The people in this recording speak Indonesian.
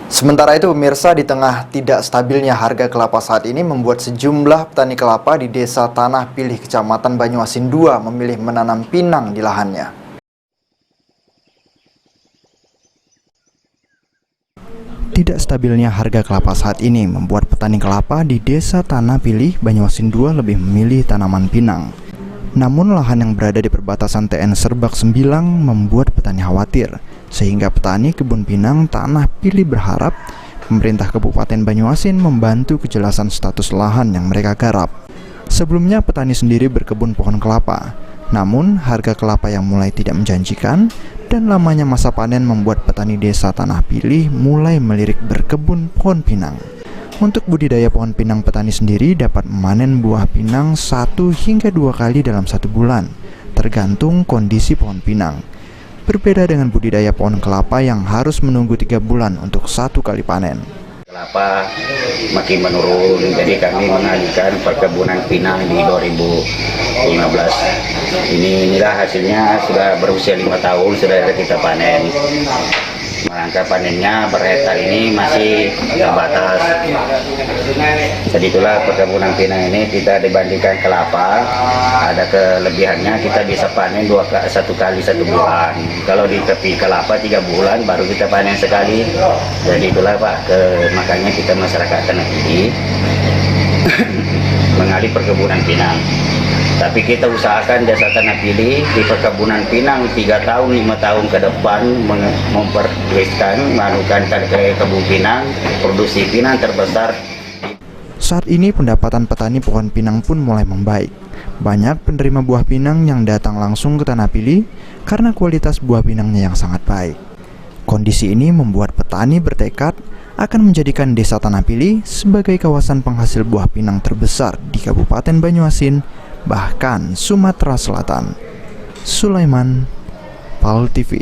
Sementara itu pemirsa, di tengah tidak stabilnya harga kelapa saat ini membuat sejumlah petani kelapa di Desa Tanah Pilih, Kecamatan Banyuasin II memilih menanam pinang di lahannya. Tidak stabilnya harga kelapa saat ini membuat petani kelapa di Desa Tanah Pilih, Banyuasin II lebih memilih tanaman pinang. Namun lahan yang berada di perbatasan TN Serbak Sembilang membuat petani khawatir, sehingga petani kebun pinang Tanah Pilih berharap pemerintah Kabupaten Banyuasin membantu kejelasan status lahan yang mereka garap. Sebelumnya petani sendiri berkebun pohon kelapa, namun harga kelapa yang mulai tidak menjanjikan dan lamanya masa panen membuat petani Desa Tanah Pilih mulai melirik berkebun pohon pinang. Untuk budidaya pohon pinang, petani sendiri dapat memanen buah pinang 1 hingga 2 kali dalam 1 bulan, tergantung kondisi pohon pinang. Berbeda dengan budidaya pohon kelapa yang harus menunggu 3 bulan untuk 1 kali panen. Kelapa makin menurun, jadi kami mengalihkan perkebunan pinang di 2015. Inilah hasilnya, sudah berusia 5 tahun sudah kita panen. Rangka panennya berhektar ini masih terbatas. Jadi itulah perkebunan pinang ini, kita dibandingkan kelapa ada kelebihannya, kita bisa panen 1 kali 1 bulan. Kalau di tepi kelapa 3 bulan baru kita panen sekali. Jadi itulah Pak, makanya kita masyarakat Tanah Pilih mengalih perkebunan pinang. Tapi kita usahakan Desa Tanah Pilih di perkebunan pinang 3 tahun 5 tahun ke depan memperluaskan melakukan ke kebun pinang, produksi pinang terbesar. Saat ini pendapatan petani pohon pinang pun mulai membaik. Banyak penerima buah pinang yang datang langsung ke Tanah Pilih karena kualitas buah pinangnya yang sangat baik. Kondisi ini membuat petani bertekad akan menjadikan Desa Tanah Pilih sebagai kawasan penghasil buah pinang terbesar di Kabupaten Banyuasin, bahkan Sumatera Selatan. Sulaiman, PAL TV.